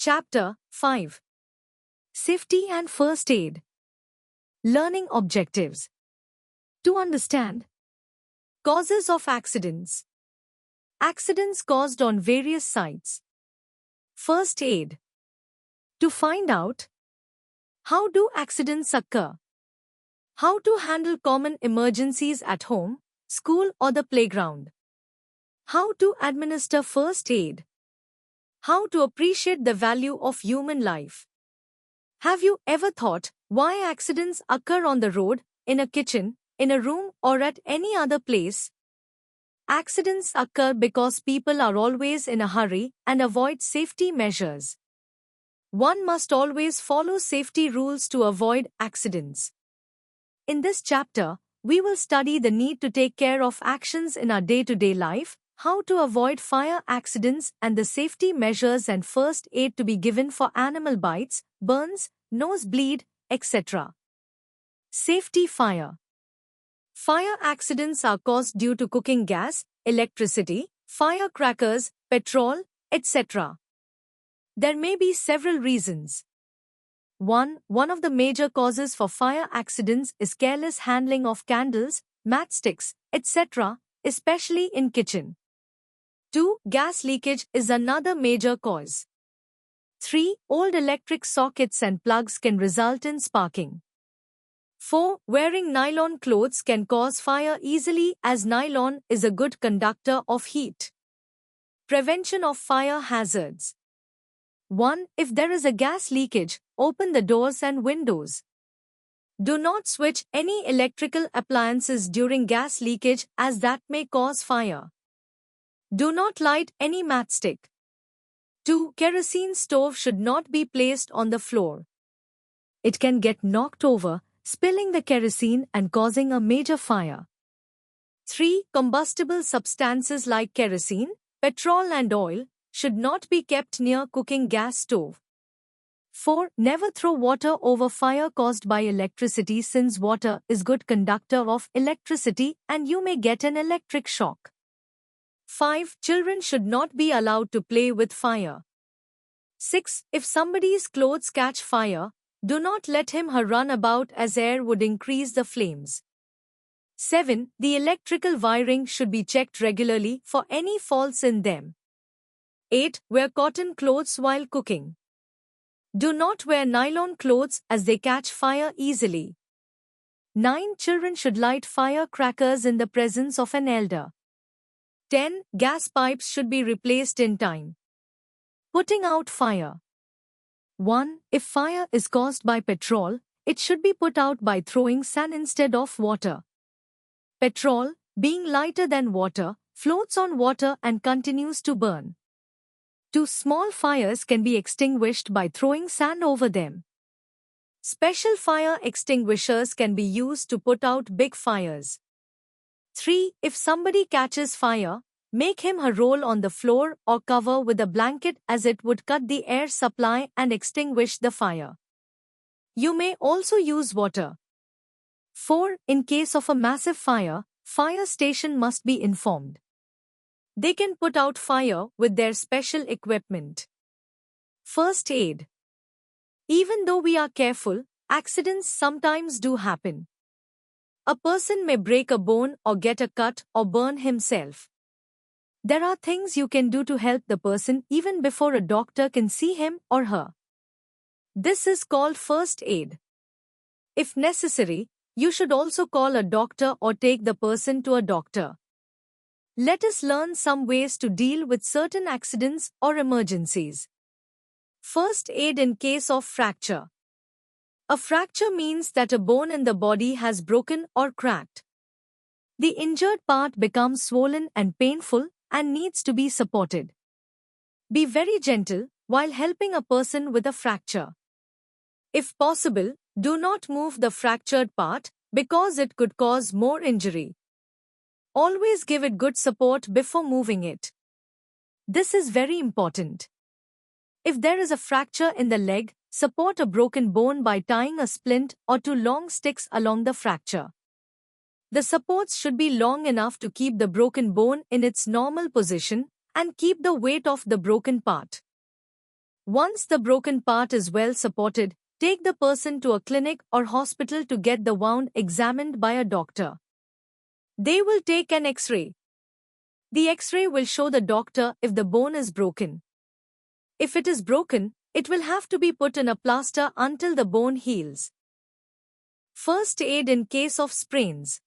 Chapter 5. Safety and First Aid. Learning Objectives. To understand causes of accidents. Accidents caused on various sites. First aid. To find out how do accidents occur? How to handle common emergencies at home, school or the playground. How to administer first aid. How to appreciate the value of human life. Have you ever thought why accidents occur on the road, in a kitchen, in a room or at any other place? Accidents occur because people are always in a hurry and avoid safety measures. One must always follow safety rules to avoid accidents. In this chapter, we will study the need to take care of actions in our day-to-day life, how to avoid fire accidents and the safety measures and first aid to be given for animal bites, burns, nosebleed, etc. Safety fire. Fire accidents are caused due to cooking gas, electricity, firecrackers, petrol, etc. There may be several reasons. One of the major causes for fire accidents is careless handling of candles, matchsticks, etc., especially in kitchen. 2. Gas leakage is another major cause. 3. Old electric sockets and plugs can result in sparking. 4. Wearing nylon clothes can cause fire easily as nylon is a good conductor of heat. Prevention of fire hazards. 1. If there is a gas leakage, open the doors and windows. Do not switch any electrical appliances during gas leakage as that may cause fire. Do not light any matchstick. 2. Kerosene stove should not be placed on the floor. It can get knocked over, spilling the kerosene and causing a major fire. 3. Combustible substances like kerosene, petrol and oil should not be kept near cooking gas stove. 4. Never throw water over fire caused by electricity since water is good conductor of electricity and you may get an electric shock. 5. Children should not be allowed to play with fire. 6. If somebody's clothes catch fire, do not let him/her run about as air would increase the flames. 7. The electrical wiring should be checked regularly for any faults in them. 8. Wear cotton clothes while cooking. Do not wear nylon clothes as they catch fire easily. 9. Children should light firecrackers in the presence of an elder. 10. Gas pipes should be replaced in time. Putting out fire. 1. If fire is caused by petrol, it should be put out by throwing sand instead of water. Petrol, being lighter than water, floats on water and continues to burn. 2. Small fires can be extinguished by throwing sand over them. Special fire extinguishers can be used to put out big fires. 3. If somebody catches fire, make him/her roll on the floor or cover with a blanket as it would cut the air supply and extinguish the fire. You may also use water. 4. In case of a massive fire, fire station must be informed. They can put out fire with their special equipment. First aid. Even though we are careful, accidents sometimes do happen. A person may break a bone or get a cut or burn himself. There are things you can do to help the person even before a doctor can see him or her. This is called first aid. If necessary, you should also call a doctor or take the person to a doctor. Let us learn some ways to deal with certain accidents or emergencies. First aid in case of fracture. A fracture means that a bone in the body has broken or cracked. The injured part becomes swollen and painful and needs to be supported. Be very gentle while helping a person with a fracture. If possible, do not move the fractured part because it could cause more injury. Always give it good support before moving it. This is very important. If there is a fracture in the leg, support a broken bone by tying a splint or 2 long sticks along the fracture. The supports should be long enough to keep the broken bone in its normal position and keep the weight of the broken part. Once the broken part is well supported, take the person to a clinic or hospital to get the wound examined by a doctor. They will take an X-ray. The X-ray will show the doctor if the bone is broken. If it is broken, it will have to be put in a plaster until the bone heals. First aid in case of sprains.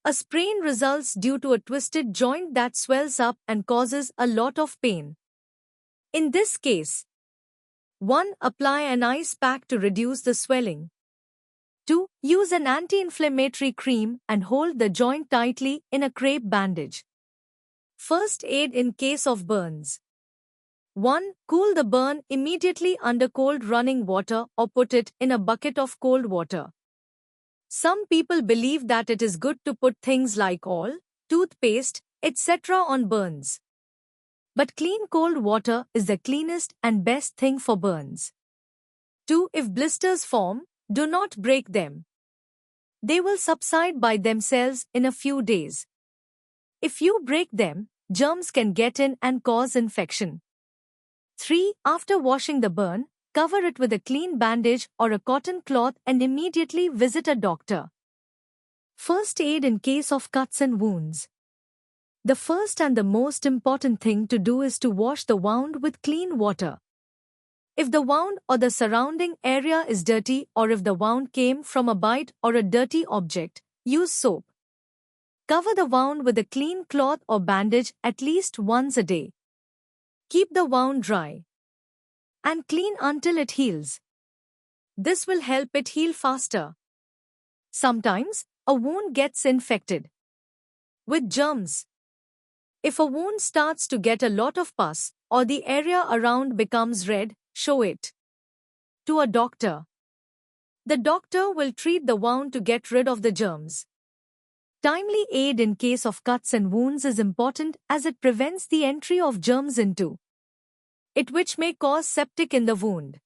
A sprain results due to a twisted joint that swells up and causes a lot of pain. In this case, 1. Apply an ice pack to reduce the swelling. 2. Use an anti-inflammatory cream and hold the joint tightly in a crepe bandage. First aid in case of burns. 1. Cool the burn immediately under cold running water or put it in a bucket of cold water. Some people believe that it is good to put things like oil, toothpaste, etc. on burns. But clean cold water is the cleanest and best thing for burns. 2. If blisters form, do not break them. They will subside by themselves in a few days. If you break them, germs can get in and cause infection. 3. After washing the burn, cover it with a clean bandage or a cotton cloth and immediately visit a doctor. First aid in case of cuts and wounds. The first and the most important thing to do is to wash the wound with clean water. If the wound or the surrounding area is dirty or if the wound came from a bite or a dirty object, use soap. Cover the wound with a clean cloth or bandage at least once a day. Keep the wound dry and clean until it heals. This will help it heal faster. Sometimes, a wound gets infected with germs. If a wound starts to get a lot of pus or the area around becomes red, show it to a doctor. The doctor will treat the wound to get rid of the germs. Timely aid in case of cuts and wounds is important as it prevents the entry of germs into it, which may cause septic in the wound.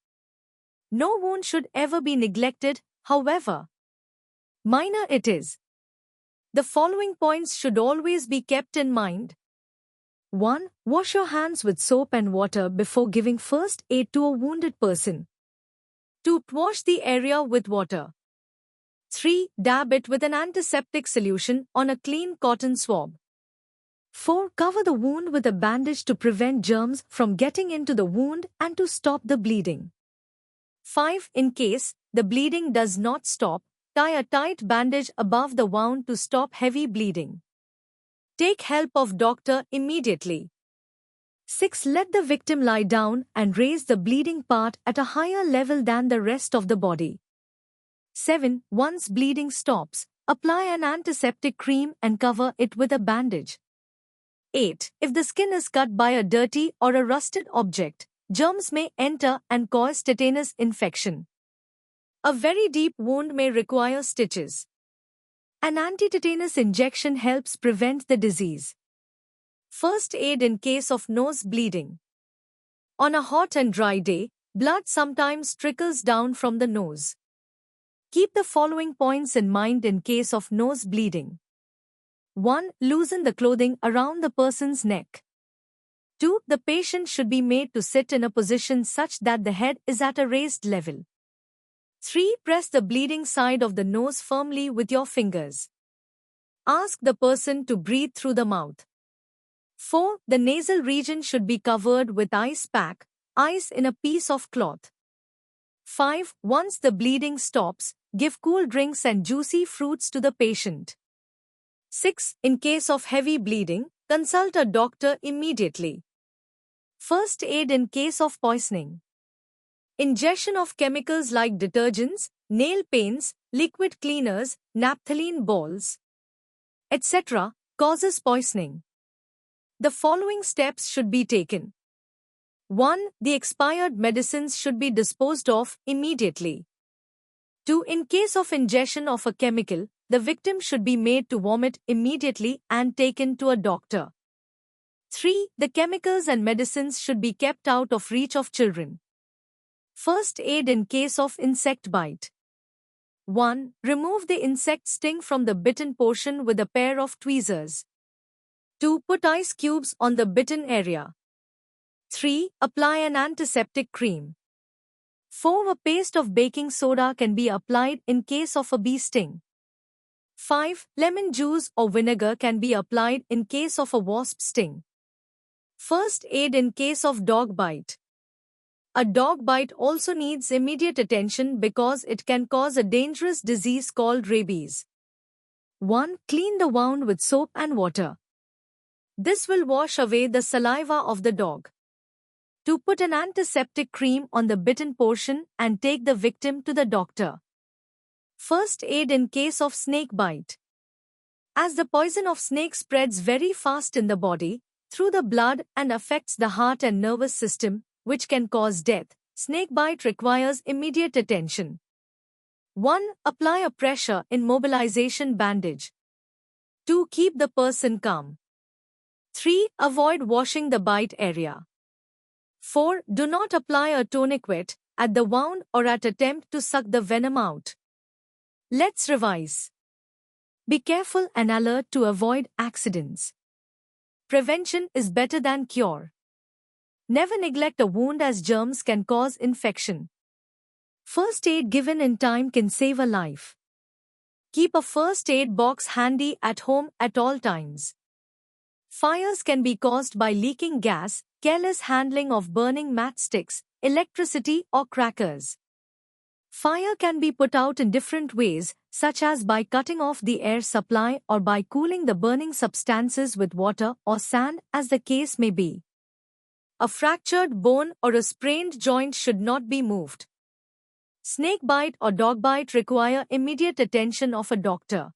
No wound should ever be neglected, however minor it is. The following points should always be kept in mind. 1. Wash your hands with soap and water before giving first aid to a wounded person. 2. Wash the area with water. 3. Dab it with an antiseptic solution on a clean cotton swab. 4. Cover the wound with a bandage to prevent germs from getting into the wound and to stop the bleeding. 5. In case the bleeding does not stop, tie a tight bandage above the wound to stop heavy bleeding. Take help of doctor immediately. 6. Let the victim lie down and raise the bleeding part at a higher level than the rest of the body. 7. Once bleeding stops, apply an antiseptic cream and cover it with a bandage. 8. If the skin is cut by a dirty or a rusted object, germs may enter and cause tetanus infection. A very deep wound may require stitches. An anti-tetanus injection helps prevent the disease. First aid in case of nose bleeding. On a hot and dry day, blood sometimes trickles down from the nose. Keep the following points in mind in case of nose bleeding. 1. Loosen the clothing around the person's neck. 2. The patient should be made to sit in a position such that the head is at a raised level. 3. Press the bleeding side of the nose firmly with your fingers. Ask the person to breathe through the mouth. 4. The nasal region should be covered with ice pack, ice in a piece of cloth. 5. Once the bleeding stops, give cool drinks and juicy fruits to the patient. 6. In case of heavy bleeding, consult a doctor immediately. First aid in case of poisoning. Ingestion of chemicals like detergents, nail paints, liquid cleaners, naphthalene balls, etc. causes poisoning. The following steps should be taken. 1. The expired medicines should be disposed of immediately. 2. In case of ingestion of a chemical, the victim should be made to vomit immediately and taken to a doctor. 3. The chemicals and medicines should be kept out of reach of children. First aid in case of insect bite. 1. Remove the insect sting from the bitten portion with a pair of tweezers. 2. Put ice cubes on the bitten area. 3. Apply an antiseptic cream. 4. A paste of baking soda can be applied in case of a bee sting. 5. Lemon juice or vinegar can be applied in case of a wasp sting. First aid in case of dog bite. A dog bite also needs immediate attention because it can cause a dangerous disease called rabies. 1. Clean the wound with soap and water. This will wash away the saliva of the dog. 2. Put an antiseptic cream on the bitten portion and take the victim to the doctor. First aid in case of snake bite. As the poison of snake spreads very fast in the body, through the blood and affects the heart and nervous system, which can cause death, snake bite requires immediate attention. 1. Apply a pressure immobilization bandage. 2. Keep the person calm. 3. Avoid washing the bite area. 4. Do not apply a tourniquet at the wound or attempt to suck the venom out. Let's revise. Be careful and alert to avoid accidents. Prevention is better than cure. Never neglect a wound as germs can cause infection. First aid given in time can save a life. Keep a first aid box handy at home at all times. Fires can be caused by leaking gas, careless handling of burning matchsticks, electricity or crackers. Fire can be put out in different ways, such as by cutting off the air supply or by cooling the burning substances with water or sand, as the case may be. A fractured bone or a sprained joint should not be moved. Snake bite or dog bite require immediate attention of a doctor.